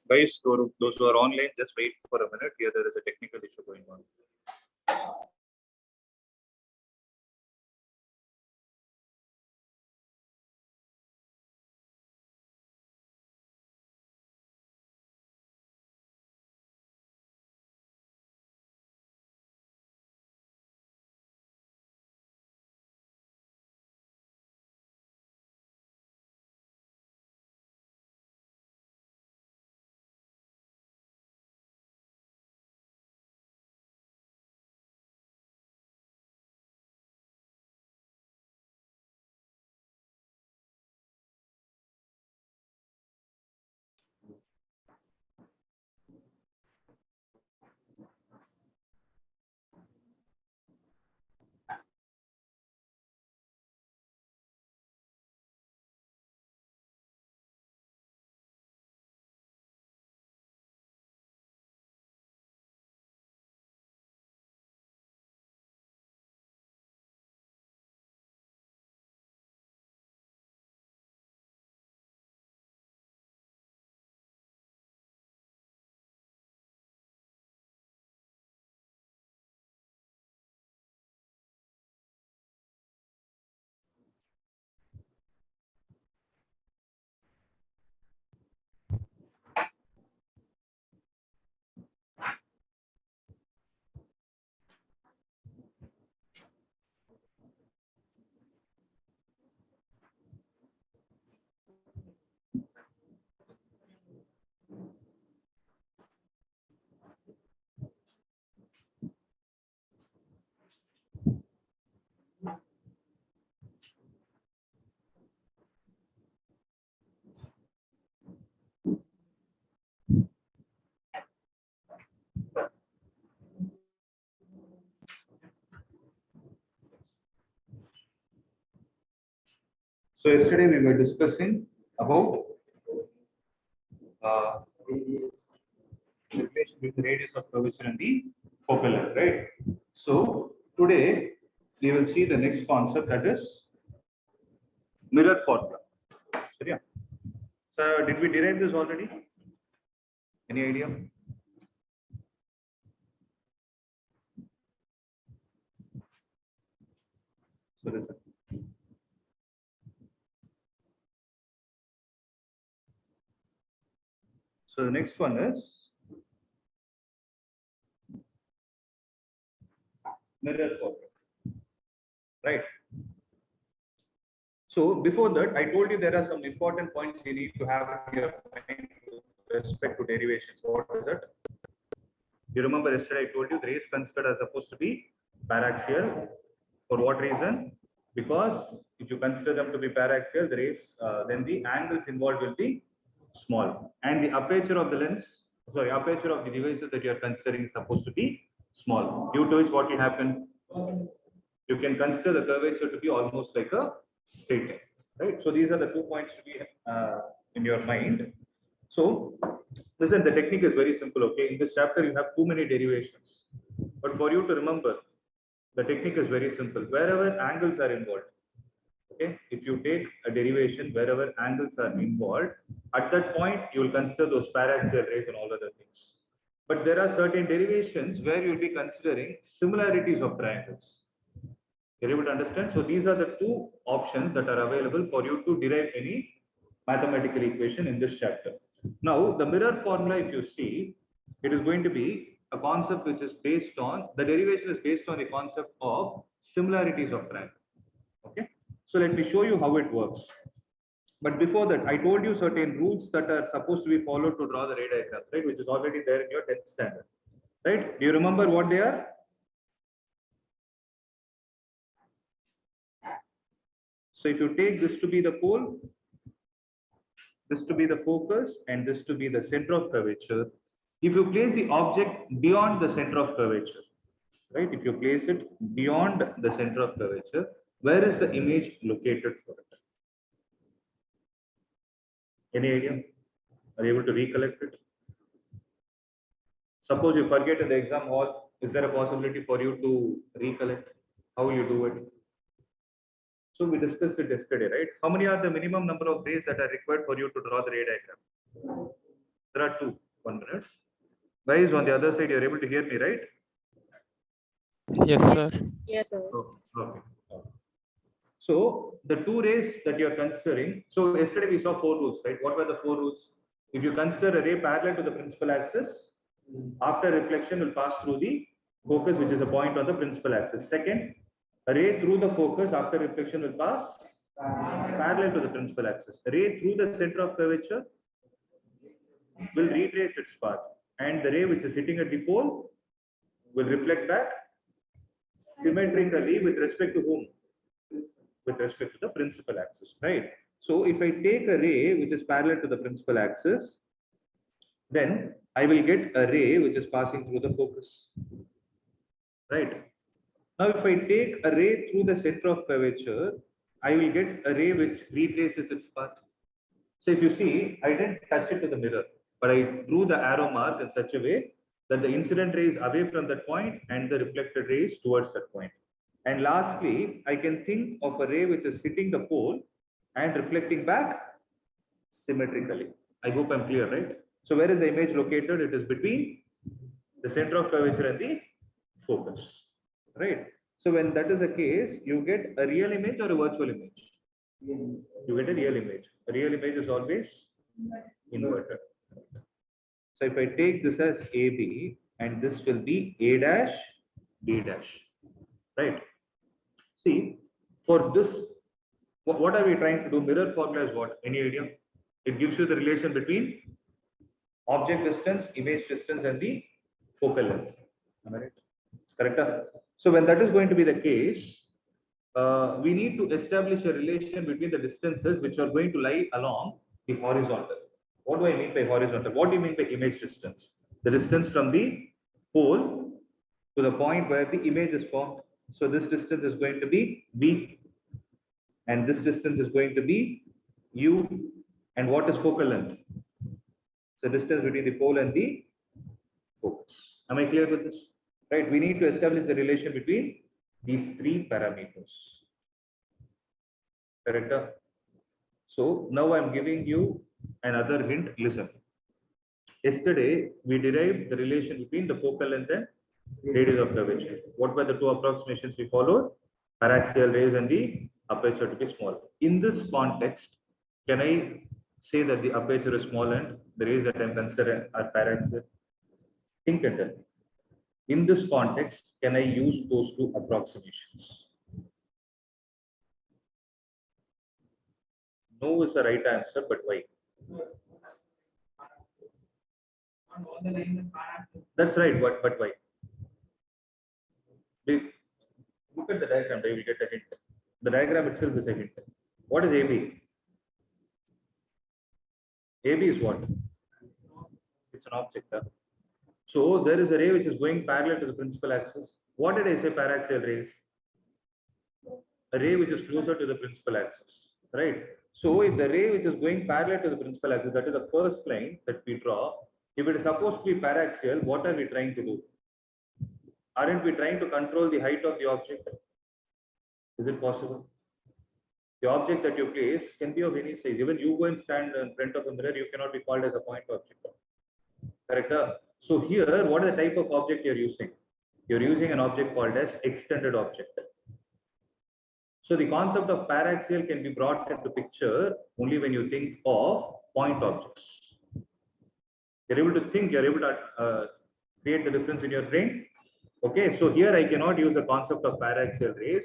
Guys, those who are online, just wait for a minute. Here there is a technical issue going on. So yesterday we were discussing about relation with the radius of curvature and the focal length, right? So today we will see the next concept, that is mirror formula. So yeah. So did we derive this already? Any idea? So this is. So the next one is mirror formula, right? So before that, I told you there are some important points you need to have in your mind with respect to derivations. What is it? You remember yesterday I told you the rays considered are supposed to be paraxial. For what reason? Because if you consider them to be paraxial, the rays, then the angles involved will be small, and the aperture of the lens, sorry, aperture of the devices that you are considering is supposed to be small. Due to which, what will happen? You can consider the curvature to be almost like a straight line, right? So these are the 2 points to be in your mind. So listen, the technique is very simple. Okay, in this chapter you have too many derivations, but for you to remember, the technique is very simple. Wherever angles are involved, okay, if you take a derivation wherever angles are involved, at that point you will consider those paraxial rays and all other things. But there are certain derivations where you will be considering similarities of triangles. You're able to understand? So these are the two options that are available for you to derive any mathematical equation in this chapter. Now, the mirror formula, if you see, it is going to be a concept which is based on, the derivation is based on the concept of similarities of triangles. Okay. So let me show you how it works. But before that, I told you certain rules that are supposed to be followed to draw the ray diagram, right? Which is already there in your 10th standard, right? Do you remember what they are? So if you take this to be the pole, this to be the focus, and this to be the center of curvature, if you place the object beyond the center of curvature, right? If you place it beyond the center of curvature, where is the image located for it? Any idea? Are you able to recollect it? Suppose you forget in the exam hall, is there a possibility for you to recollect? How will you do it? So we discussed it yesterday, right? How many are the minimum number of rays that are required for you to draw the ray diagram? There are two. 1 minute. Guys, on the other side, you're able to hear me, right? Yes, sir. Yes, sir. Oh, okay. So the two rays that you're considering, so yesterday we saw 4 rules, right? What were the 4 rules? If you consider a ray parallel to the principal axis, after reflection will pass through the focus, which is a point on the principal axis. Second, a ray through the focus after reflection will pass parallel to the principal axis. A ray through the center of curvature will retrace its path, and the ray which is hitting at the pole will reflect back symmetrically with respect to whom? With respect to the principal axis, right? So if I take a ray which is parallel to the principal axis, then I will get a ray which is passing through the focus, right? Now if I take a ray through the center of curvature, I will get a ray which retraces its path. So if you see, I didn't touch it to the mirror, but I drew the arrow mark in such a way that the incident ray is away from that point and the reflected ray is towards that point. And lastly, I can think of a ray which is hitting the pole and reflecting back symmetrically. I hope I'm clear, right? So where is the image located? It is between the center of curvature and the focus, right? So when that is the case, you get a real image or a virtual image? You get a real image. A real image is always inverted. So if I take this as AB and this will be A dash, B dash, right? See, for this, what are we trying to do? Mirror formula is what? Any idea? It gives you the relation between object distance, image distance, and the focal length. Am I right? Correct? So when that is going to be the case, we need to establish a relation between the distances which are going to lie along the horizontal. What do I mean by horizontal? What do you mean by image distance? The distance from the pole to the point where the image is formed. So this distance is going to be B, and this distance is going to be U. And what is focal length? So distance between the pole and the focus. Am I clear with this? Right? We need to establish the relation between these 3 parameters. Correct? So now I'm giving you another hint. Listen. Yesterday we derived the relation between the focal length and radius of curvature. What were the 2 approximations we followed? Paraxial rays and the aperture to be small. In this context, can I say that the aperture is small and the rays that I'm considering are paraxial? Think and tell me. In this context, can I use those 2 approximations? No is the right answer, but why? That's right, but why? Look at the diagram, you will get a hint. The diagram itself is a hint. What is AB? AB is what? It's an object. So there is a ray which is going parallel to the principal axis. What did I say paraxial rays? A ray which is closer to the principal axis, right? So if the ray which is going parallel to the principal axis, that is the first line that we draw, if it is supposed to be paraxial, what are we trying to do? Aren't we trying to control the height of the object? Is it possible? The object that you place can be of any size. Even you go and stand in front of a mirror, you cannot be called as a point object. Correct? So here, what is the type of object you're using? You're using an object called as extended object. So the concept of paraxial can be brought into picture only when you think of point objects. You're able to think, you're able to create the difference in your brain. Okay, so here I cannot use the concept of paraxial rays.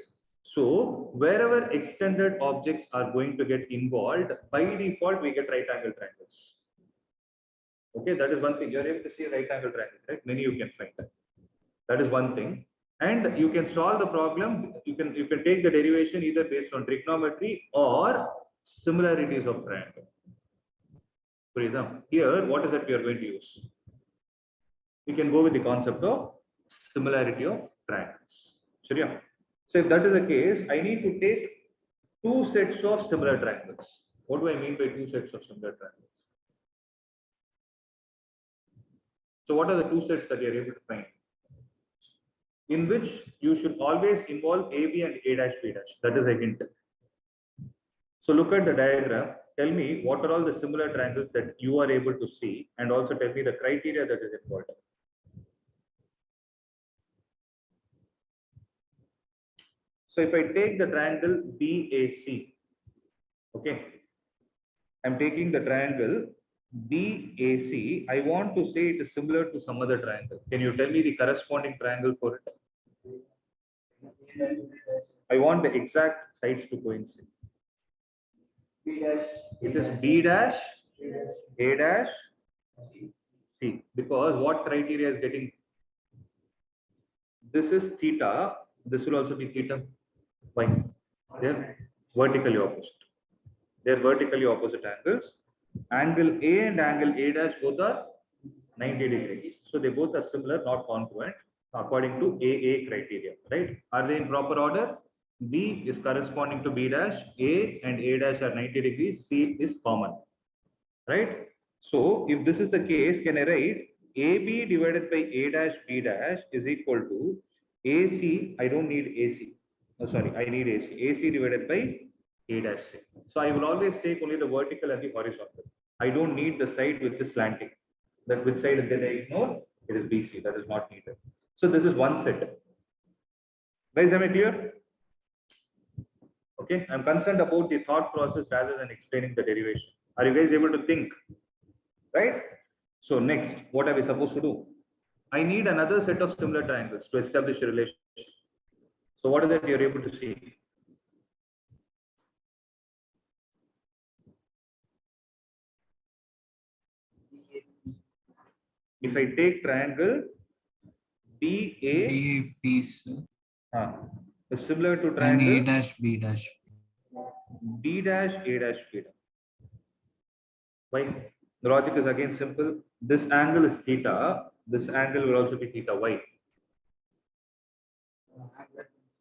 So wherever extended objects are going to get involved, by default we get right angle triangles. Okay, that is one thing. You're able to see right angle triangles, right? Many you can find. That is one thing. And you can solve the problem. You can take the derivation either based on trigonometry or similarities of triangle. For example, here, what is that we are going to use? We can go with the concept of similarity of triangles. So, yeah. So if that is the case, I need to take 2 sets of similar triangles. What do I mean by 2 sets of similar triangles? So what are the 2 sets that you are able to find? In which you should always involve AB and A dash B dash. That is a hint. So look at the diagram. tell me what are all the similar triangles that you are able to see, and also tell me the criteria that is involved. So if I take the triangle BAC, okay, I'm taking the triangle BAC. I want to say it is similar to some other triangle. Can you tell me the corresponding triangle for it? I want the exact sides to coincide. It is B dash, A dash, C. Because what criteria is getting? This is theta. This will also be theta. Why? They're vertically opposite. They're vertically opposite angles. Angle A and angle A dash both are 90 degrees. So they both are similar, not congruent, according to AA criteria, right? Are they in proper order? B is corresponding to B dash, A and A dash are 90 degrees, C is common, right? So if this is the case, can I write AB divided by A dash B dash is equal to AC, I don't need AC. Oh, sorry, I need AC. AC divided by A dash C. So I will always take only the vertical and the horizontal. I don't need the side which is slanting. That which side did I ignore? It is BC. That is not needed. So this is one set. Guys, am I clear? Okay, I'm concerned about the thought process rather than explaining the derivation. Are you guys able to think? Right? So next, what are we supposed to do? I need another set of similar triangles to establish a relationship. So what is that you're able to see? If I take triangle BA, is similar to and triangle A dash B dash. B dash A dash B dash. Why? The logic is again simple. This angle is theta. This angle will also be theta. Why?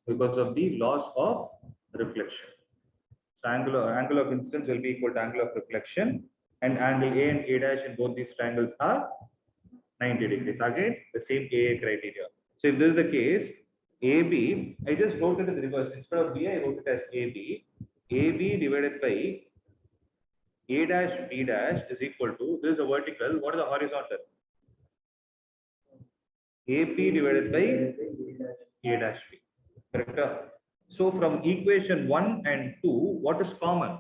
Because of the loss of reflection. So angle of incidence will be equal to angle of reflection, and angle A and A dash in both these triangles are 90 degrees. Again, the same AA criteria. So if this is the case, AB, I just wrote it in the reverse. Instead of B, I wrote it as AB. AB divided by A dash B dash is equal to, this is the vertical, what is the horizontal? AP divided by A dash B. Correct? So from equation 1 and 2, what is common?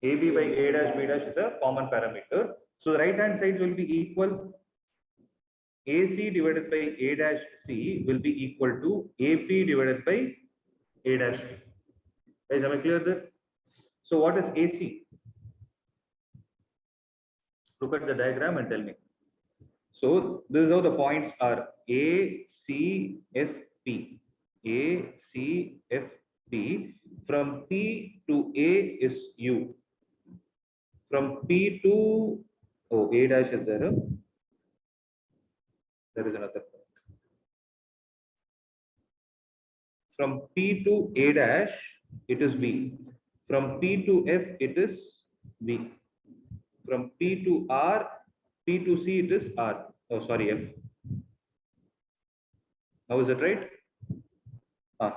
AB by A dash B dash is a common parameter. So the right hand side will be equal. AC divided by A dash C will be equal to AP divided by A dash B. Guys, am I clear there? So what is AC? Look at the diagram and tell me. So this is how the points are: A, C, F, P. A, C, F, P. From P to A is U. From P to A dash is there. There is another point. From P to A dash, it is B. From P to F, it is B. From P to R, P to C, it is R. Oh, sorry, F. Now is it right?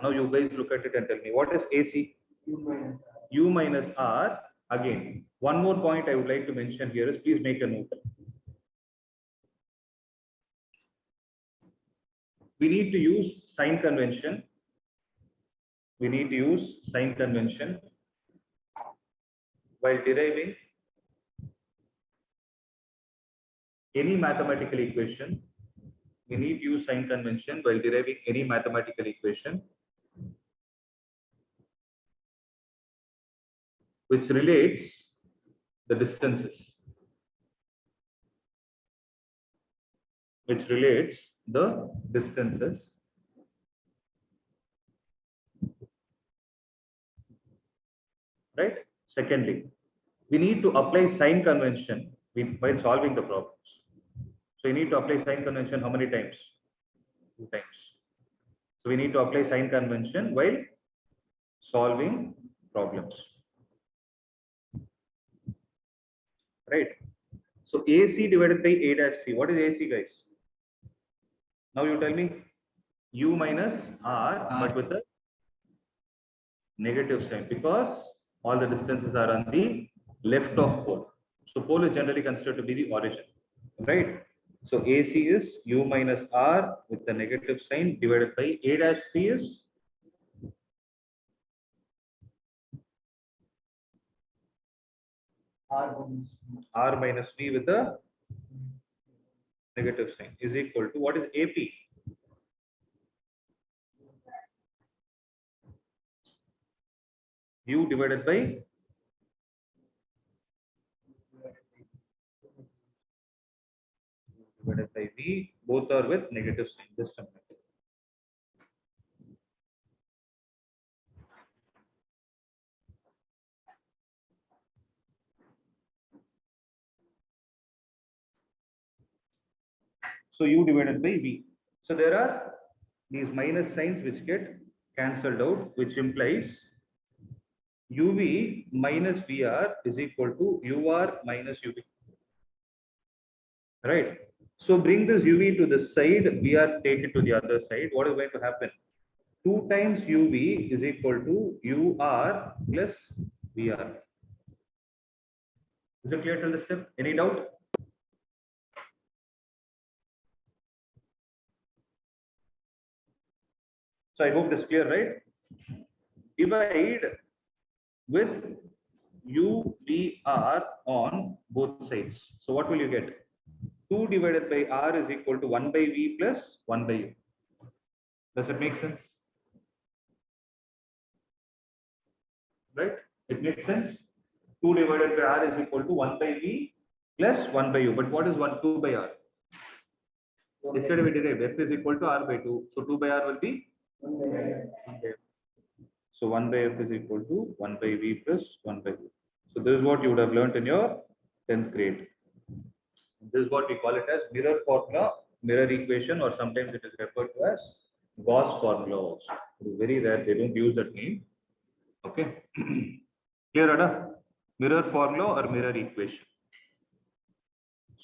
Now you guys look at it and tell me, what is AC? U minus R. Again, one more point I would like to mention here is, please make a note. We need to use sign convention. We need to use sign convention while deriving any mathematical equation. We need to use sign convention while deriving any mathematical equation which relates the distances. Which relates the distances. Right? Secondly, we need to apply sign convention while solving the problems. So you need to apply sign convention how many times? 2 times. So we need to apply sign convention while solving problems. Right? So AC divided by A dash C. What is AC, guys? Now you tell me. U minus R, but with a negative sign, because All the distances are on the left of pole. So pole is generally considered to be the origin, right? So AC is U minus R with the negative sign divided by A dash C is R minus V with the negative sign is equal to what is AP? U divided by V, both are with negative sign. Just a minute. So U divided by V. So there are these minus signs which get cancelled out, which implies UV minus VR is equal to UR minus UV. Right. So bring this UV to the side, VR take it to the other side. What is going to happen? 2 times UV is equal to UR plus VR. Is it clear till this step? Any doubt? So I hope this is clear, right? Divide with UVR on both sides. So what will you get? 2 divided by R is equal to 1 by V plus 1 by U. Does it make sense? Right? It makes sense. 2 divided by R is equal to 1 by V plus 1 by U. But what is 2 by R? Yesterday we derived F is equal to R by 2. So 2 by R will be 1 by F. So 1 by F is equal to 1 by V plus 1 by U. So this is what you would have learned in your 10th grade. This is what we call it as mirror formula, mirror equation, or sometimes it is referred to as Gauss formula also. It is very rare, they don't use that name. Okay. Clear, Ada? Mirror formula or mirror equation.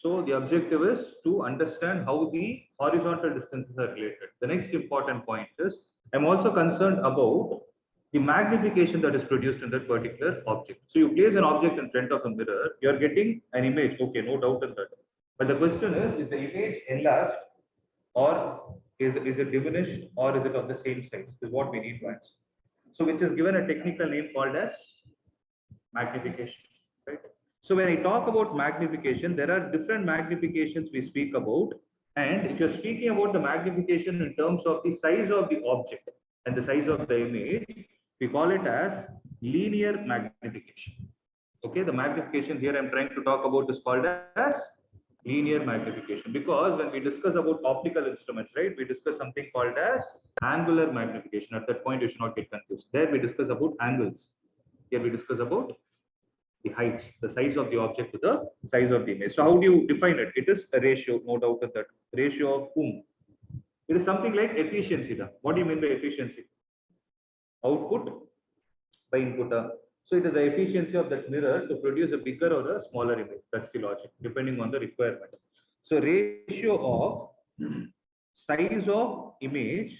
So the objective is to understand how the horizontal distances are related. The next important point is, I'm also concerned about the magnification that is produced in that particular object. So you place an object in front of a mirror, you are getting an image. Okay, no doubt in that. But the question is the image enlarged or is it diminished or is it of the same size? Is what we need to answer. So which is given a technical name called as magnification, right? So when I talk about magnification, there are different magnifications we speak about. And if you're speaking about the magnification in terms of the size of the object and the size of the image, we call it as linear magnification. Okay, the magnification here I'm trying to talk about is called as linear magnification, because when we discuss about optical instruments, right, we discuss something called as angular magnification. At that point, you should not get confused. There we discuss about angles. Here we discuss about the heights, the size of the object to the size of the image. So how do you define it? It is a ratio, no doubt of that. Ratio of whom? It is something like efficiency. What do you mean by efficiency? Output by input. So it is the efficiency of that mirror to produce a bigger or a smaller image. That's the logic, depending on the requirement. So ratio of size of image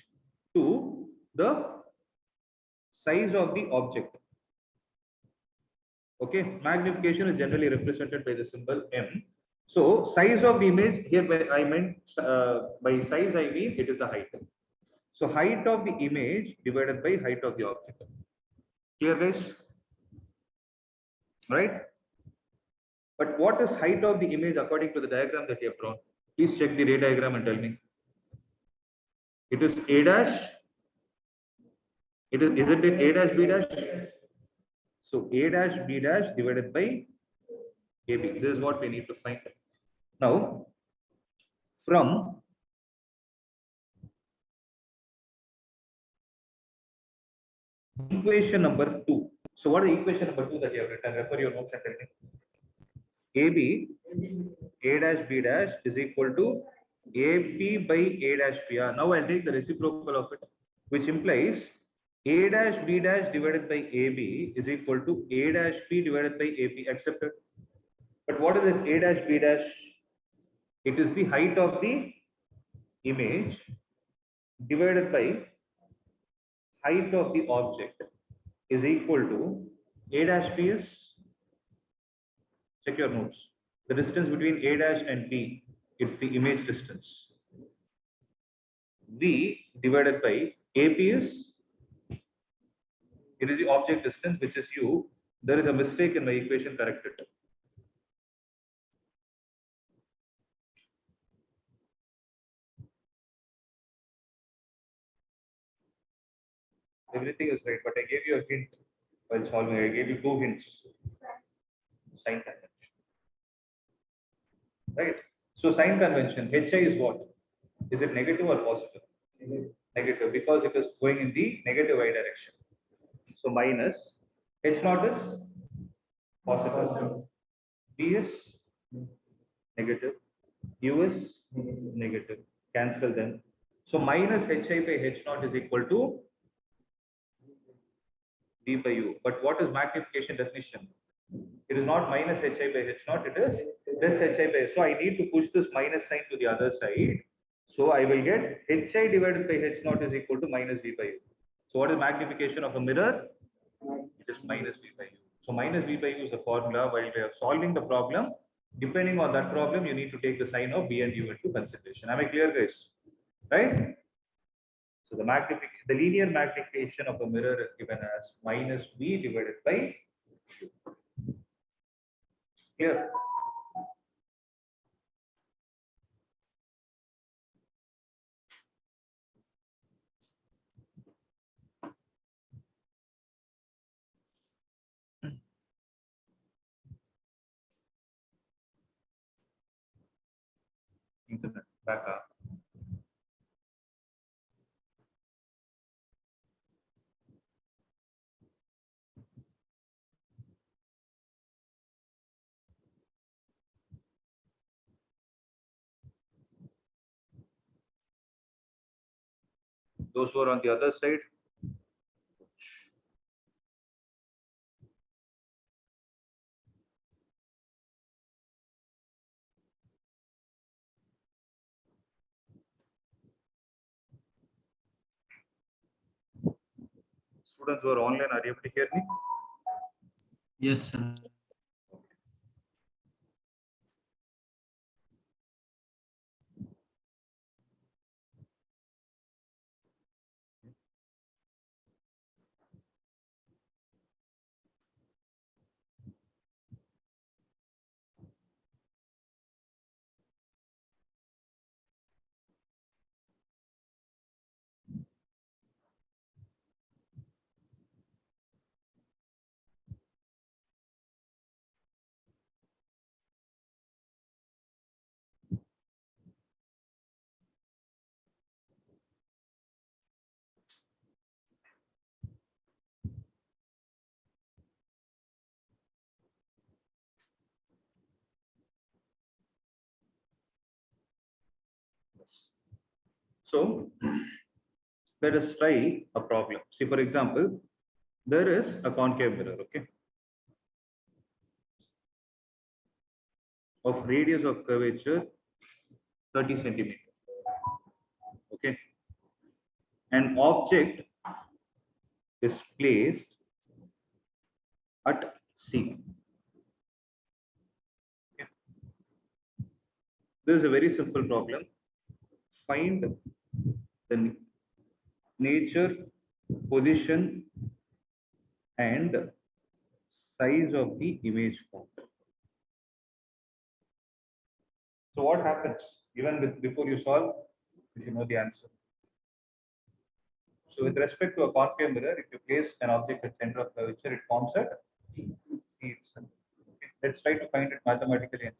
to the size of the object. Okay, magnification is generally represented by the symbol M. So size of the image here, I meant by size I mean it is the height. So height of the image divided by height of the object. Clear, guys? Right? But what is height of the image according to the diagram that you have drawn? Please check the ray diagram and tell me. It is A dash. Isn't it A dash B dash? So A dash B dash divided by AB. This is what we need to find. Now, from equation number 2. So what is equation number 2 that you have written? Refer your notes and tell me. AB, A dash B dash is equal to AP by A dash PR. Now I'll take the reciprocal of it, which implies A dash B dash divided by AB is equal to A dash P divided by AP. Accepted. But what is this A dash B dash? It is the height of the image divided by height of the object is equal to A dash P is, check your notes. The distance between A dash and P, it's the image distance. V divided by AP is, it is the object distance, which is U. There is a mistake in my equation, correct it. Everything is right, but I gave you a hint while solving. I gave you 2 hints. Sign convention. Right? So sign convention, HI is what? Is it negative or positive? Negative, because it is going in the negative y direction. So minus H naught is positive. B is negative. U is negative. Cancel them. So minus HI by H naught is equal to B by U. But what is magnification definition? It is not minus HI by H naught, it is this HI by. So I need to push this minus sign to the other side. So I will get HI divided by H naught is equal to minus V by U. So what is magnification of a mirror? It is minus V by U. So minus V by U is the formula while we are solving the problem. Depending on that problem, you need to take the sign of B and U into consideration. Am I clear, guys? Right? So the linear magnification of a mirror is given as minus V divided by U. Here. Internet back up. Those who are on the other side, students who are online, are you able to hear me? Yes, sir. So let us try a problem. See, for example, there is a concave mirror, okay, of radius of curvature 30 centimeters. Okay, an object is placed at C. Okay. This is a very simple problem. Find the nature, position, and size of the image formed. So what happens even before you solve, if you know the answer? So with respect to a concave mirror, if you place an object at center of curvature, it forms at C itself. Okay. Let's try to find it mathematically.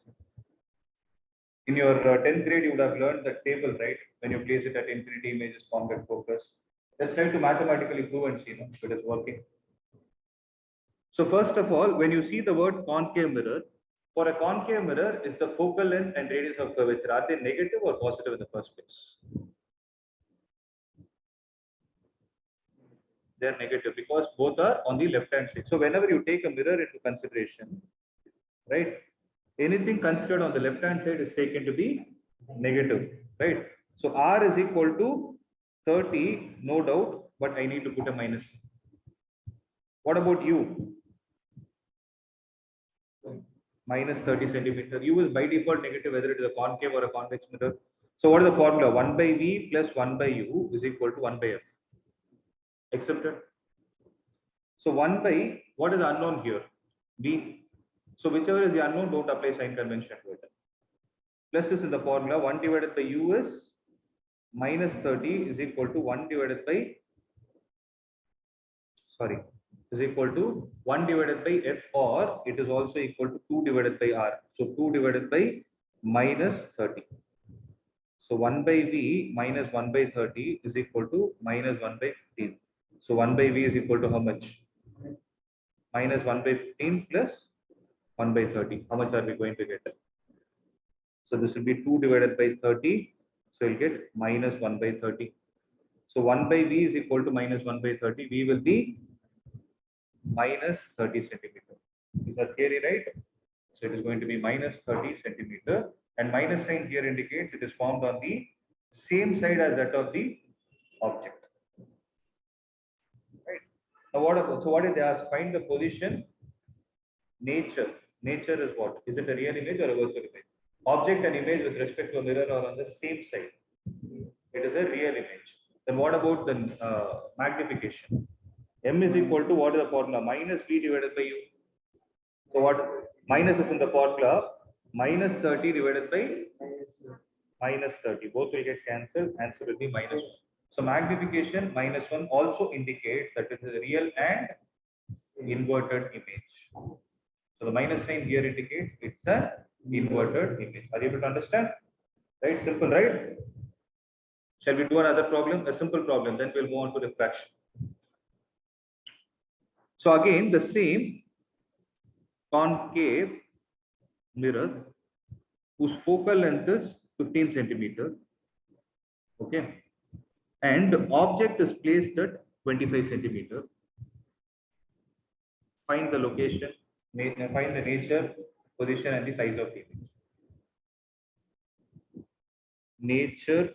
In your 10th grade, you would have learned the table, right? When you place it at infinity, image is formed at focus. Let's try to mathematically prove and see if it is working. So first of all, when you see the word concave mirror, for a concave mirror, is the focal length and radius of curvature, are they negative or positive in the first place? They are negative because both are on the left hand side. So whenever you take a mirror into consideration, right, anything considered on the left hand side is taken to be negative, right? So R is equal to 30, no doubt, but I need to put a minus. What about U? minus 30 centimeter. U is by default negative whether it is a concave or a convex mirror. So what is the formula? 1 by V plus 1 by U is equal to 1 by F. Accepted? So 1 by, what is the unknown here? V. So whichever is the unknown, don't apply sign convention to it. Plus is in the formula, 1 divided by U is minus 30 is equal to 1 divided by, is equal to 1 divided by F, or it is also equal to 2 divided by R. So 2 divided by minus 30. So 1 by V minus 1 by 30 is equal to minus 1 by 15. So 1 by V is equal to how much? Minus 1 by 15 plus 1 by 30. How much are we going to get? So this will be 2 divided by 30. So you'll get minus 1 by 30. So 1 by V is equal to minus 1 by 30. V will be minus 30 centimeter. Is that theory right? So it is going to be minus 30 centimeter. And minus sign here indicates it is formed on the same side as that of the object. Right. Now what did they ask? Find the position. Nature. Nature is what? Is it a real image or a virtual image? Object and image with respect to a mirror are on the same side. It is a real image. Then what about the magnification? M is equal to what is the formula? Minus V divided by U. So what? Minus is in the formula. Minus 30 divided by minus 30. Both will get cancelled. Answer will be minus 1. So magnification minus 1 also indicates that it is a real and inverted image. So the minus sign here indicates it's an inverted image. Are you able to understand? Right? Simple, right? Shall we do another problem? A simple problem. Then we'll move on to refraction. So again, the same concave mirror whose focal length is 15 centimeter. Okay. And the object is placed at 25 centimeter. Find the location, find the nature, position, and the size of the image. Nature,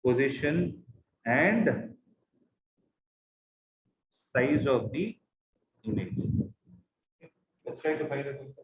position, and size of the image. Okay. Let's try to find it.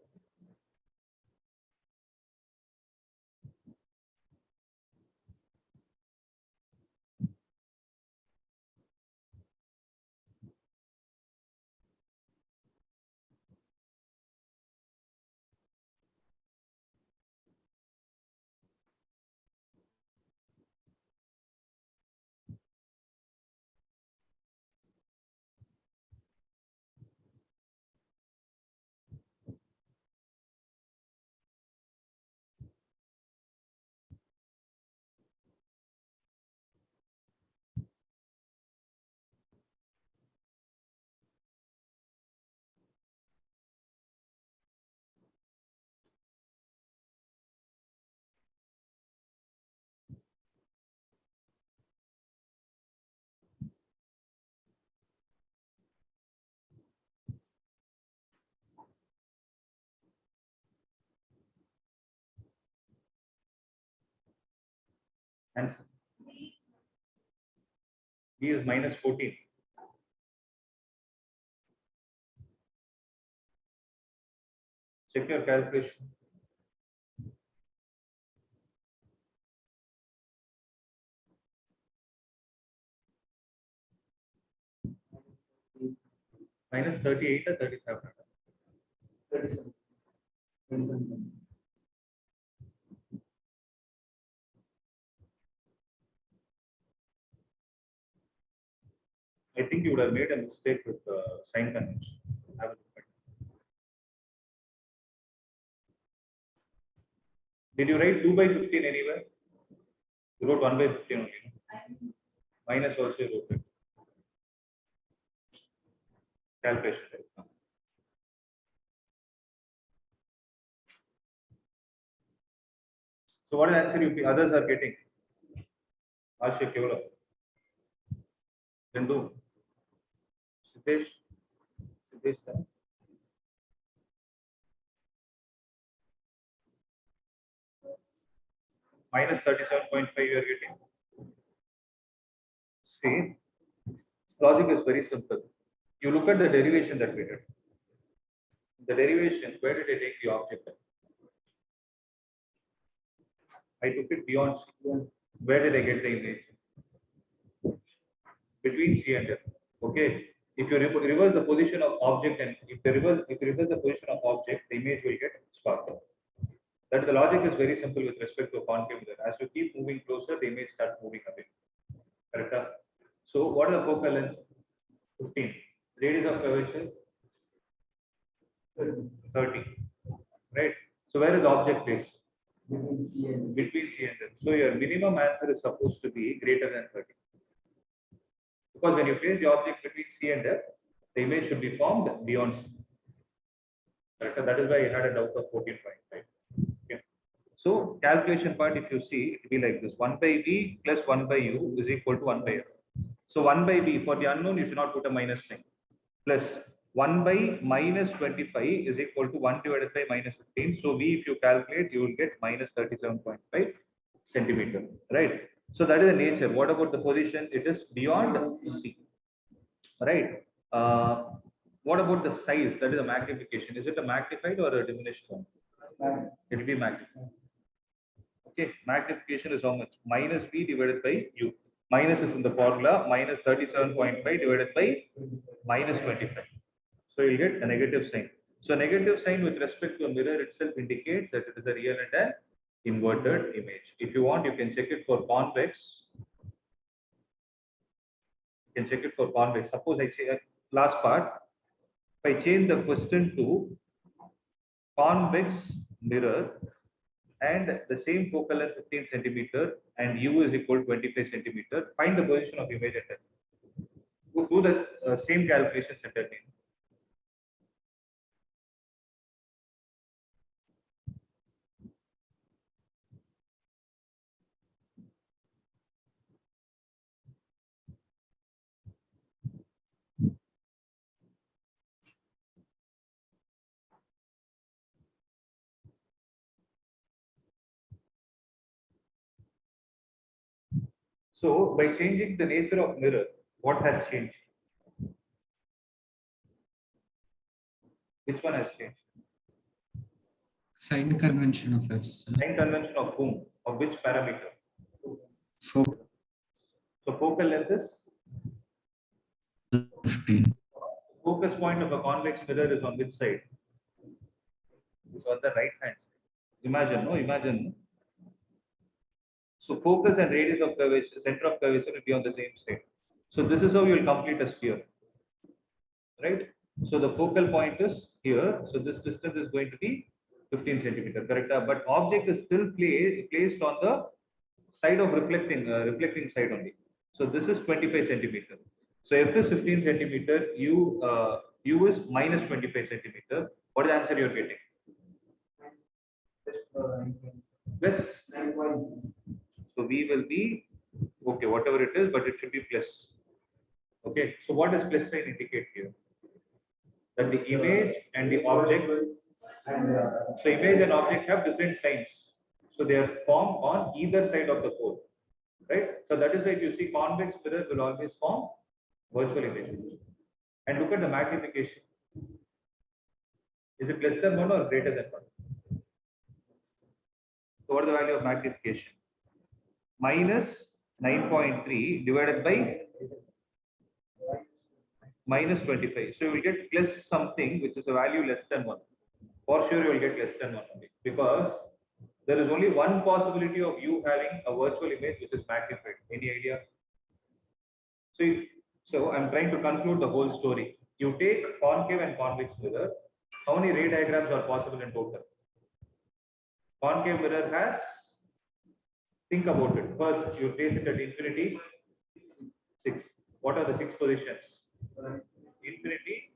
Answer. B is minus 14. Check your calculation. Minus 38 or 37? 37. I think you would have made a mistake with the sign convention. Have a look at it. Did you write 2 by 15 anywhere? You wrote 1 by 15 only. No? Minus also you wrote it. Calculation. Right? So what is the answer you others are getting? Ashik Kevala. Then do. Siddesh. Siddesh sir. Minus 37.5 you are getting. See, logic is very simple. You look at the derivation that we did. the derivation, where did I take the object? I took it beyond C. Where did I get the image? Between C and F. Okay. If you reverse the position of object, and if you reverse the position of object, the image will get sparked. That the logic is very simple with respect to a concave mirror. As you keep moving closer, the image starts moving away. Correct? So what is the focal length? 15. Radius of curvature? 30. Right? So where is the object placed? Between C and F. So your minimum answer is supposed to be greater than 30. Because when you place the object between C and F, the image should be formed beyond C. Correct? That is why I had a doubt of 14.5. Okay. So calculation part, if you see, it will be like this: 1 by V plus 1 by U is equal to 1 by F. So 1 by V, for the unknown, you should not put a minus sign. Plus 1 by minus 25 is equal to 1 divided by minus 15. So V, if you calculate, you will get minus 37.5 centimeter. Right? So that is the nature. What about the position? It is beyond C. Right? What about the size? That is a magnification. Is it a magnified or a diminished one? It will be magnified. Okay, magnification is how much? Minus V divided by U. Minus is in the formula, minus 37.5 divided by minus 25. So you'll get a negative sign. So negative sign with respect to a mirror itself indicates that it is a real and an inverted image. If you want, you can check it for convex. You can check it for convex. Suppose I say last part, if I change the question to convex mirror and the same focal length 15 centimeter and U is equal to 25 centimeter, find the position of image at that. Do the same calculations at that time. So by changing the nature of mirror, what has changed? Which one has changed? Sign convention of S. Sign convention of whom? Of which parameter? For So focal length is 15. focus point of a convex mirror is on which side? It's on the right hand side. Imagine. So focus and radius of curvature, center of curvature will be on the same side. So this is how you will complete a sphere. Right? So the focal point is here. So this distance is going to be 15 centimeter, correct? But object is still placed on the side of reflecting side only. So this is 25 centimeter. So F is 15 centimeter, U is minus 25 centimeter. What is the answer you are getting? Plus 9. So V will be okay, whatever it is, but it should be plus. Okay. So what does plus sign indicate here? That the image and the object. So image and object have different signs. So they are formed on either side of the pole. Right? So that is why you see convex mirror will always form virtual images. And look at the magnification. Is it less than 1 or greater than 1? So what is the value of magnification? Minus 9.3 divided by minus 25. So you will get plus something which is a value less than 1. For sure you will get less than 1 only, because there is only one possibility of you having a virtual image which is magnified. Any idea? So I'm trying to conclude the whole story. You take concave and convex mirror. How many ray diagrams are possible in total? Concave mirror has, think about it. First, you place it at infinity, 6. What are the 6 positions? Infinity,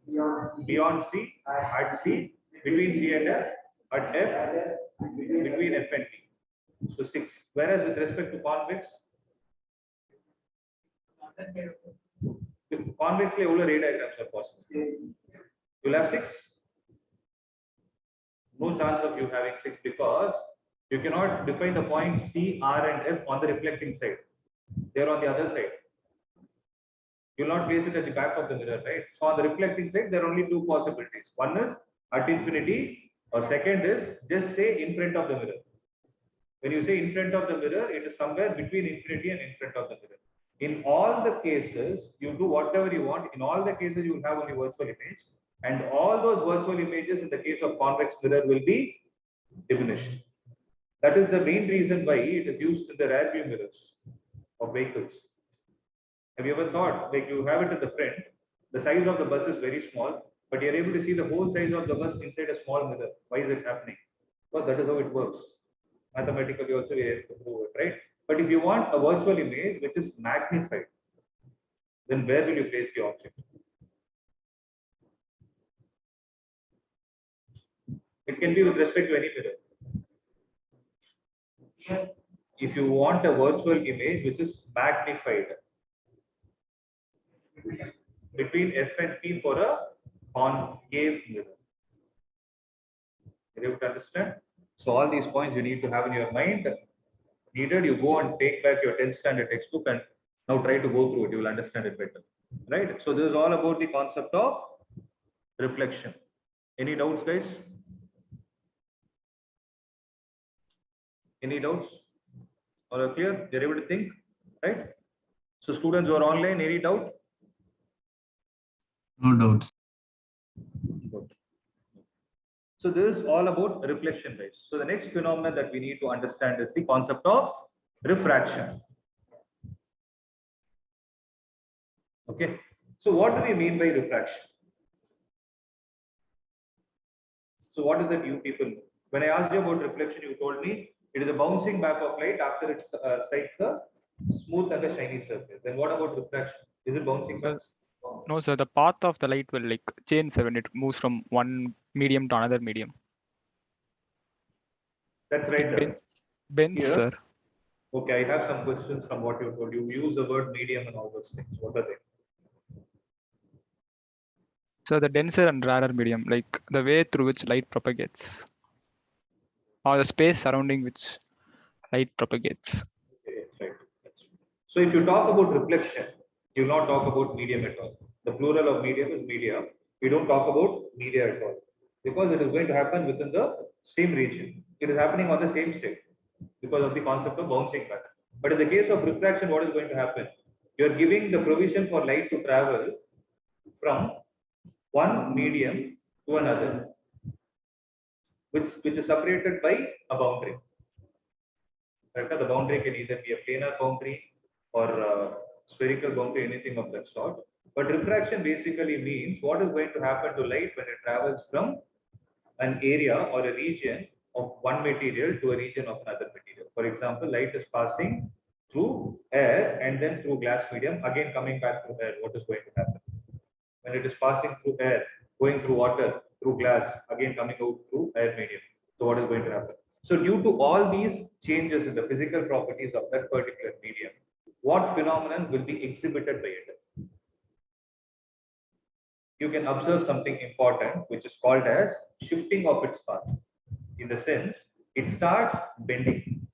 beyond C, at C, between C and F, at F, between F and T. So 6. Whereas with respect to convex, convexly all ray diagrams are possible. You'll have 6. No chance of you having 6, because you cannot define the points C, R, and F on the reflecting side. They are on the other side. You will not place it at the back of the mirror, right? So on the reflecting side, there are only 2 possibilities. One is at infinity, or second is just say in front of the mirror. When you say in front of the mirror, it is somewhere between infinity and in front of the mirror. In all the cases, you do whatever you want. In all the cases, you will have only virtual image, and all those virtual images in the case of convex mirror will be diminished. That is the main reason why it is used in the rear view mirrors of vehicles. Have you ever thought, like you have it in the front, the size of the bus is very small, but you're able to see the whole size of the bus inside a small mirror. Why is it happening? Well, that is how it works. Mathematically also we have to prove it, right? But if you want a virtual image which is magnified, then where will you place the object? It can be with respect to any mirror. If you want a virtual image which is magnified, between F and P for a concave mirror. Are you able to understand? So all these points you need to have in your mind. Needed, you go and take back your 10th standard textbook and now try to go through it. You will understand it better. Right? So this is all about the concept of reflection. Any doubts, guys? Any doubts? All are clear? You're able to think? Right? So students who are online, any doubt? No doubts. Good. So this is all about reflection, guys. So the next phenomenon that we need to understand is the concept of refraction. Okay. So what do we mean by refraction? So what is that you people know? When I asked you about reflection, you told me it is a bouncing back of light after it strikes a smooth and a shiny surface. Then what about refraction? Is it bouncing back? No, sir. The path of the light will like change, sir, when it moves from one medium to another medium. That's right. It bends, Here. sir. Okay, I have some questions from what you told. You use the word medium and all those things. What are they? So the denser and rarer medium, like the way through which light propagates, or the space surrounding which light propagates. Okay, that's right. That's right. So if you talk about reflection, you will not talk about medium at all. The plural of medium is media. We don't talk about media at all because it is going to happen within the same region. It is happening on the same state because of the concept of bouncing back. But in the case of refraction, what is going to happen? You are giving the provision for light to travel from one medium to another, which is separated by a boundary. Correct? The boundary can either be a planar boundary or spherical boundary, anything of that sort. But refraction basically means what is going to happen to light when it travels from an area or a region of one material to a region of another material. For example, light is passing through air and then through glass medium, again coming back through air. What is going to happen? When it is passing through air, going through water, through glass, again coming out through air medium. So what is going to happen? So due to all these changes in the physical properties of that particular medium, what phenomenon will be exhibited by it? You can observe something important, which is called as shifting of its path. In the sense, it starts bending.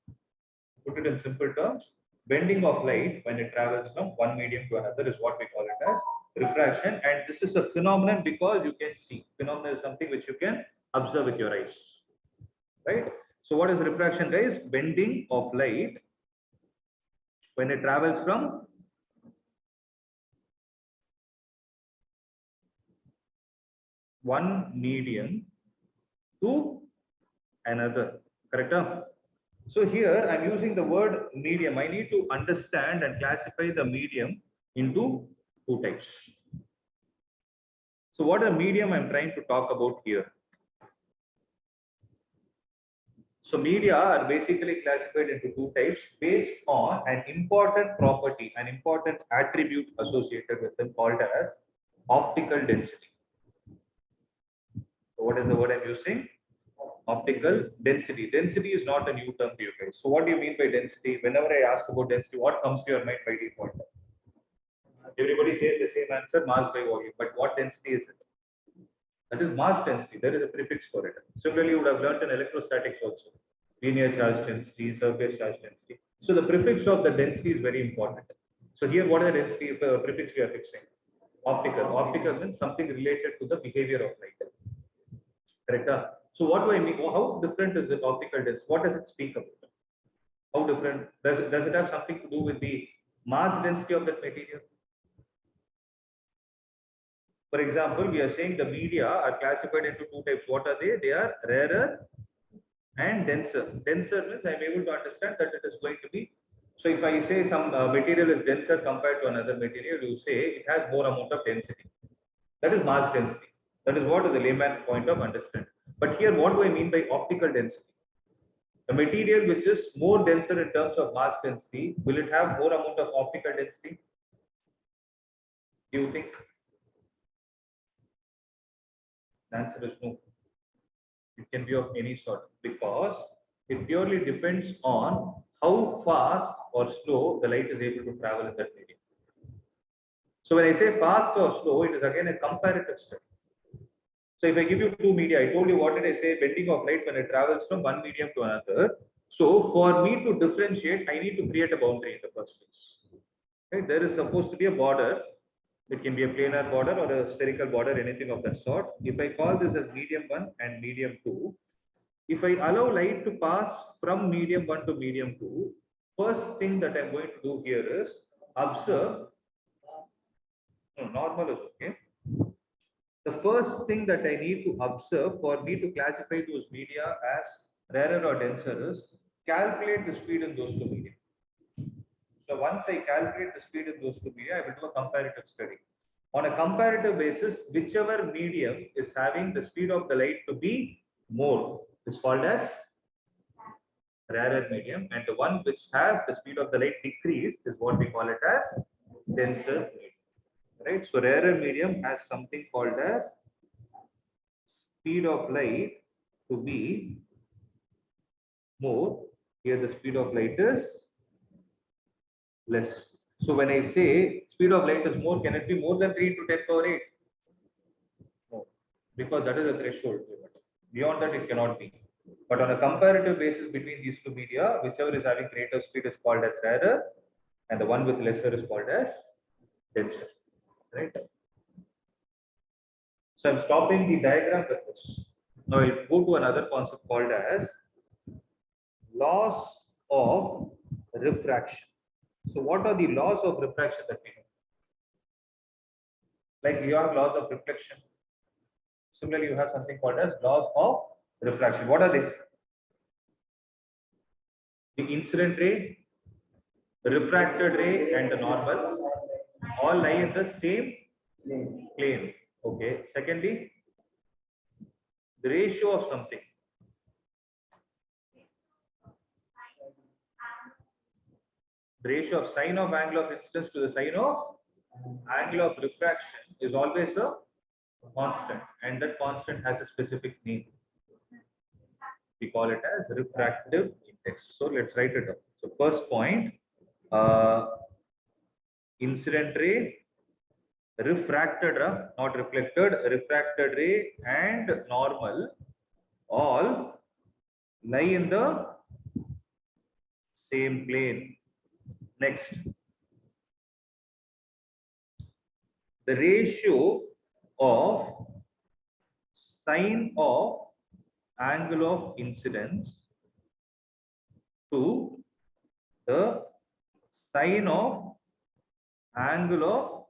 Put it in simple terms, bending of light when it travels from one medium to another is what we call it as refraction. And this is a phenomenon because you can see. Phenomenon is something which you can observe with your eyes. Right? So what is refraction, guys? Bending of light when it travels from one medium to another. Correct? So here I'm using the word medium. I need to understand and classify the medium into two types. So what a medium I'm trying to talk about here? So media are basically classified into two types based on an important property, an important attribute associated with them called as optical density. So what is the word I'm using? Optical density. Density is not a new term to you guys. So what do you mean by density? Whenever I ask about density, what comes to your mind by default? Everybody says the same answer, mass by volume. But what density is it? That is mass density. There is a prefix for it. Similarly, you would have learned in electrostatics also. Linear charge density, surface charge density. So the prefix of the density is very important. So here, what is the density prefix we are fixing? Optical. Optical means something related to the behavior of light. Correct? So what do I mean? How different is the optical density? What does it speak about? How different? Does it have something to do with the mass density of that material? For example, we are saying the media are classified into two types. What are they? They are rarer and denser. Denser means I am able to understand that it is going to be. So if I say some material is denser compared to another material, you say it has more amount of density. That is mass density. That is what is the layman point of understanding. But here, what do I mean by optical density? The material which is more denser in terms of mass density, will it have more amount of optical density? Do you think? The answer is no. It can be of any sort because it purely depends on how fast or slow the light is able to travel in that medium. So when I say fast or slow, it is again a comparative study. So if I give you two media, I told you what did I say? Bending of light when it travels from one medium to another. So for me to differentiate, I need to create a boundary in the first place. Right? There is supposed to be a border. It can be a planar border or a spherical border, anything of that sort. If I call this as medium 1 and medium 2, if I allow light to pass from medium 1 to medium 2, first thing that I'm going to do here is observe. No, normal is okay. The first thing that I need to observe for me to classify those media as rarer or denser is calculate the speed in those two media. So once I calculate the speed in those two media, I will do a comparative study. On a comparative basis, whichever medium is having the speed of the light to be more is called as rarer medium, and the one which has the speed of the light decrease is what we call it as denser medium. Right? So rarer medium has something called as speed of light to be more. Here the speed of light is less. So when I say speed of light is more, can it be more than 3 to 10 power 8? No, because that is a threshold. Beyond that, it cannot be. But on a comparative basis between these two media, whichever is having greater speed is called as rarer, and the one with lesser is called as denser. Right? So I'm stopping the diagram with this. Now I'll go to another concept called as laws of refraction. So what are the laws of refraction that we know? Like you have laws of reflection. Similarly, you have something called as laws of refraction. What are they? The incident ray, the refracted ray, and the normal all lie in the same plane. Okay. Secondly, the ratio of something. The ratio of sine of angle of incidence to the sine of angle of refraction is always a constant, and that constant has a specific name. We call it as refractive index. So let's write it up. So first point, incident ray, refracted, not reflected, refracted ray and normal all lie in the same plane. Next, the ratio of sine of angle of incidence to the sine of angle of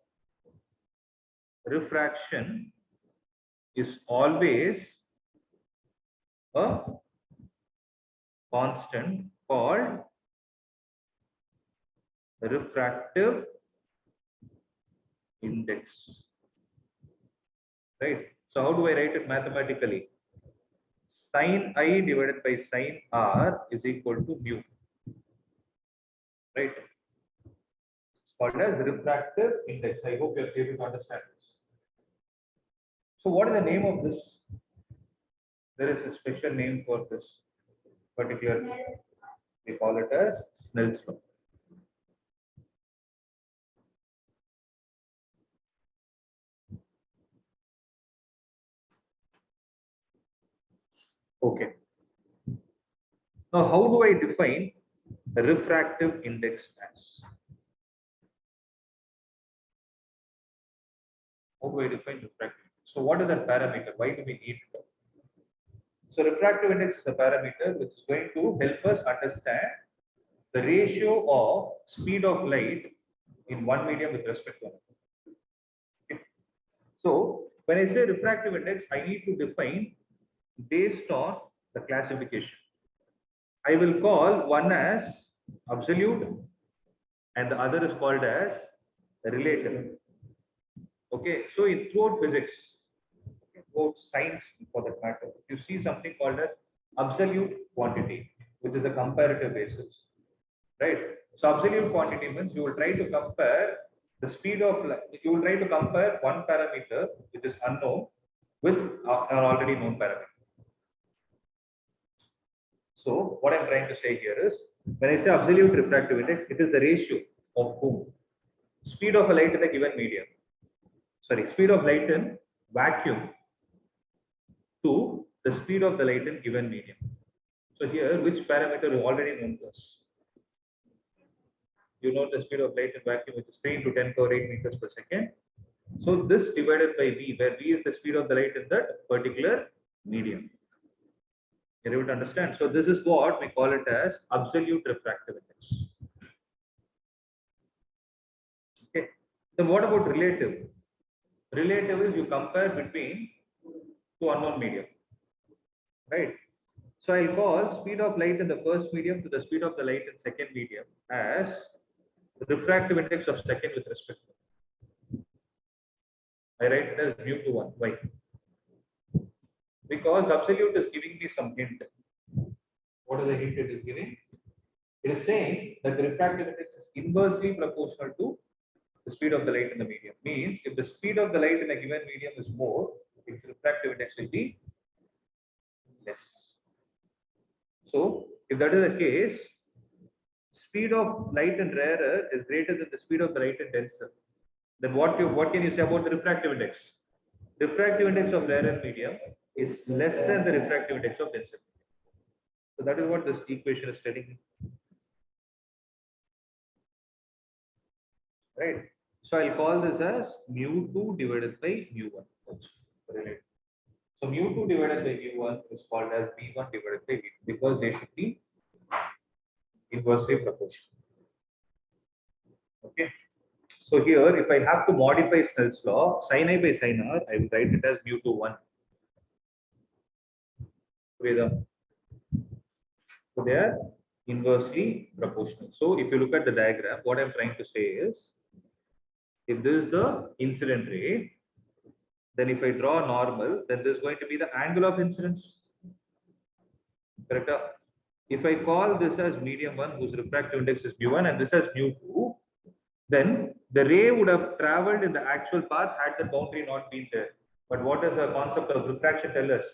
refraction is always a constant called refractive index. Right? So how do I write it mathematically? Sin I divided by sin R is equal to mu. Right? It's called as refractive index. I hope you're able to understand this. So what is the name of this? There is a special name for this particular. We call it as Snell's law. Okay. Now, how do I define the refractive index as? How do I define refractive? So, what is that parameter? Why do we need it? So refractive index is a parameter which is going to help us understand the ratio of speed of light in one medium with respect to another. Okay. So when I say refractive index, I need to define based on the classification. I will call one as absolute and the other is called as relative. Okay, so in throughout physics, throughout science for that matter, you see something called as absolute quantity, which is a comparative basis, right? So absolute quantity means you will try to compare the speed of light. You will try to compare one parameter which is unknown with an already known parameter. So what I'm trying to say here is, when I say absolute refractive index, it is the ratio of whom? Speed of a light in a given medium. Sorry, speed of light in vacuum to the speed of the light in given medium. So here, which parameter is already known to us? You know the speed of light in vacuum, which is 3 into 10 power 8 meters per second. So this divided by V, where V is the speed of the light in that particular medium. You're able to understand? So this is what we call it as absolute refractive index. Okay. Then what about relative? Relative is you compare between two unknown medium, right? So I'll call speed of light in the first medium to the speed of the light in second medium as the refractive index of second with respect to. I write it as mu to 1. Why? Because absolute is giving me some hint. What is the hint it is giving? It is saying that the refractive index is inversely proportional to the speed of the light in the medium. Means if the speed of the light in a given medium is more, its refractive index will be less. So if that is the case, speed of light in rarer is greater than the speed of the light in denser. Then what can you say about the refractive index? Refractive index of rarer medium is less than the refractive index of denser. So that is what this equation is telling. Right. So I'll call this as mu2 divided by mu1. So mu2 divided by mu1 is called as v1 divided by v2 because they should be inversely proportional. Okay. So here, if I have to modify Snell's law, sin I by sin r, I will write it as mu2 1. So they are inversely proportional. So if you look at the diagram, what I'm trying to say is, if this is the incident ray, then if I draw normal, then this is going to be the angle of incidence. Correct? If I call this as medium 1, whose refractive index is mu1, and this as mu2, then the ray would have traveled in the actual path had the boundary not been there. But what does the concept of refraction tell us?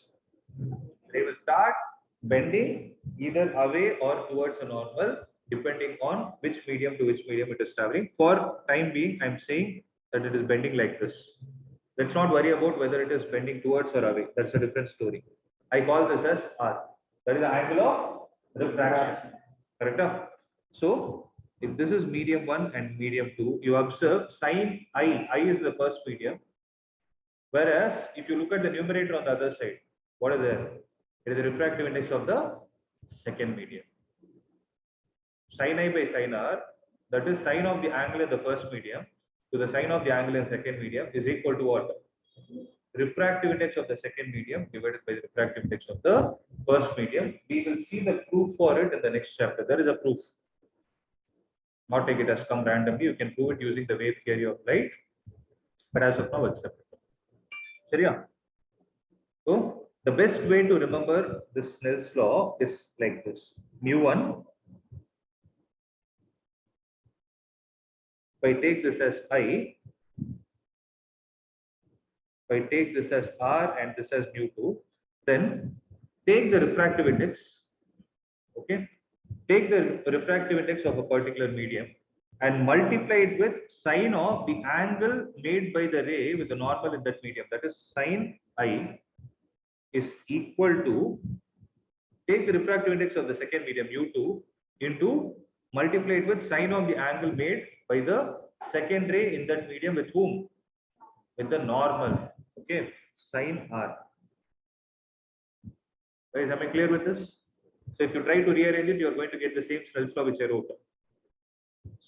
They will start bending either away or towards a normal, depending on which medium to which medium it is traveling. For time being, I'm saying that it is bending like this. Let's not worry about whether it is bending towards or away. That's a different story. I call this as R. That is the angle of refraction. Correct? So, if this is medium 1 and medium 2, you observe sin I is the first medium. Whereas, if you look at the numerator on the other side, what is there? It is the refractive index of the second medium. Sin I by sin R, that is sin of the angle in the first medium to the sin of the angle in second medium is equal to what? Refractive index of the second medium divided by the refractive index of the first medium. We will see the proof for it in the next chapter. There is a proof. Not take it as come randomly. You can prove it using the wave theory of light. But as of now, it's separate. Seriya? So the best way to remember this Snell's law is like this. Mu1. If I take this as I, if I take this as R and this as mu2, then take the refractive index, okay? Take the refractive index of a particular medium and multiply it with sine of the angle made by the ray with the normal in that medium. That is sin I is equal to, take the refractive index of the second medium mu2 into multiply it with sine of the angle made by the second ray in that medium with whom? With the normal. Okay, sin R. Guys, am I clear with this? So if you try to rearrange it, you're going to get the same Snell's law which I wrote.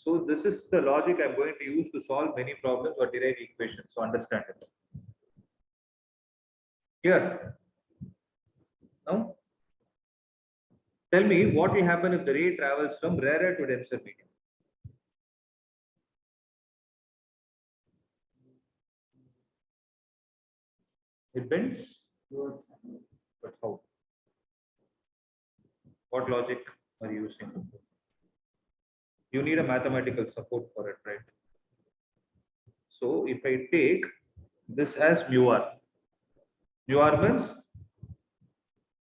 So this is the logic I'm going to use to solve many problems or derive equations. So understand it. Clear? Now, tell me what will happen if the ray travels from rarer to denser medium. It bends, but how? What logic are you using? You need a mathematical support for it, right? So if I take this as mu r means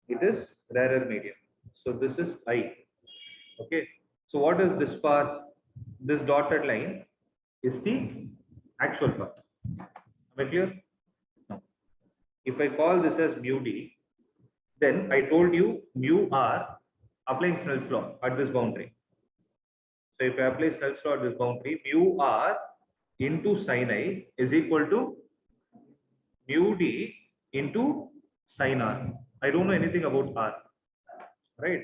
it is rarer medium. So this is I. Okay. So what is this path? This dotted line is the actual path. Am I clear? No. If I call this as mu d, then I told you mu r applying Snell's law at this boundary. So if I apply Snell's law at this boundary, mu r into sin I is equal to mu d into sin r. I don't know anything about r, right?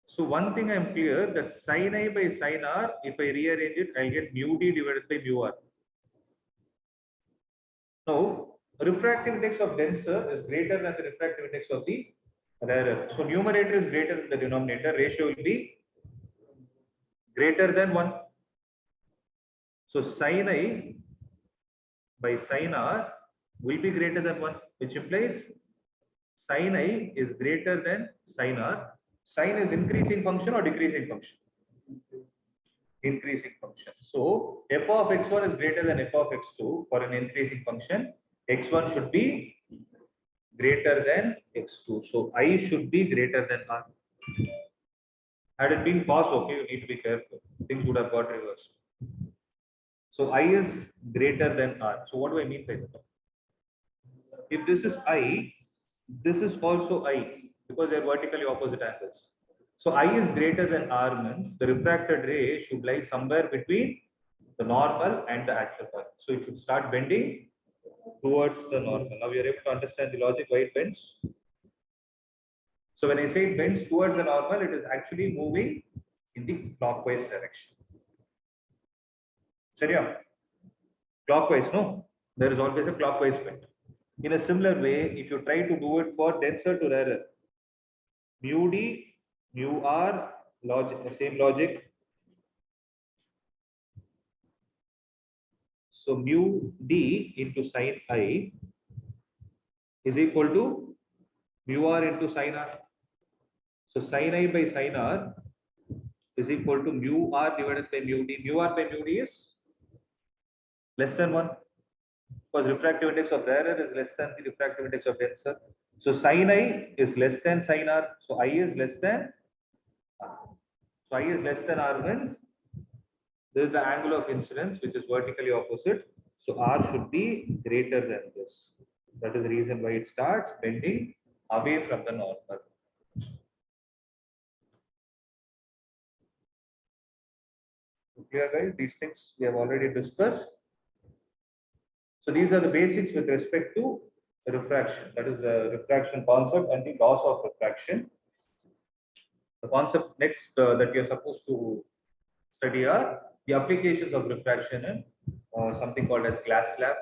So one thing I'm clear that sin I by sin r, if I rearrange it, I'll get mu d divided by mu r. Now, refractive index of denser is greater than the refractive index of the rarer. So numerator is greater than the denominator. Ratio will be greater than 1. So sin I by sin r will be greater than 1, which implies sin I is greater than sin r. Sin is increasing function or decreasing function? Increasing function. So f of x1 is greater than f of x2 for an increasing function. X1 should be greater than x2. So I should be greater than r. Had it been pos, okay, you need to be careful. Things would have got reversed. So I is greater than r. So what do I mean by that? If this is I, this is also I because they are vertically opposite angles. So I is greater than r means the refracted ray should lie somewhere between the normal and the actual path. So it should start bending towards the normal. Now we are able to understand the logic why it bends. So when I say it bends towards the normal, it is actually moving in the clockwise direction. Seriya? Clockwise, no? There is always a clockwise bend. In a similar way, if you try to do it for denser to rarer, mu d, mu r, logic, same logic. So mu d into sin I is equal to mu r into sin r. So sin I by sin r is equal to mu r divided by mu d. Mu r by mu d is less than 1. Because refractive index of rarer is less than the refractive index of denser. So sin I is less than sin r. So I is less than r. So I is less than r means this is the angle of incidence which is vertically opposite. So r should be greater than this. That is the reason why it starts bending away from the normal. Clear, guys? These things we have already discussed. So these are the basics with respect to refraction. That is the refraction concept and the laws of refraction. The concept next that we are supposed to study are the applications of refraction in something called as glass slab.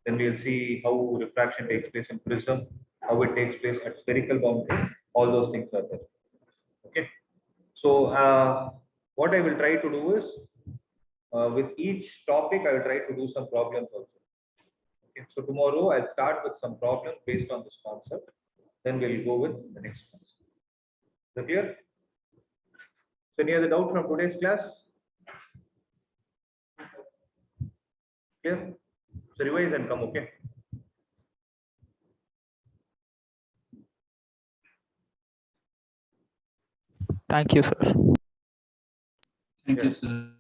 Then we'll see how refraction takes place in prism, how it takes place at spherical boundary. All those things are there. Okay. So what I will try to do is with each topic, I will try to do some problems also. Okay. So tomorrow I'll start with some problems based on this concept. Then we'll go with the next one. Is it clear? So any other doubt from today's class? Clear? So revise and come, okay? Thank you, sir. Thank you, Yes. sir.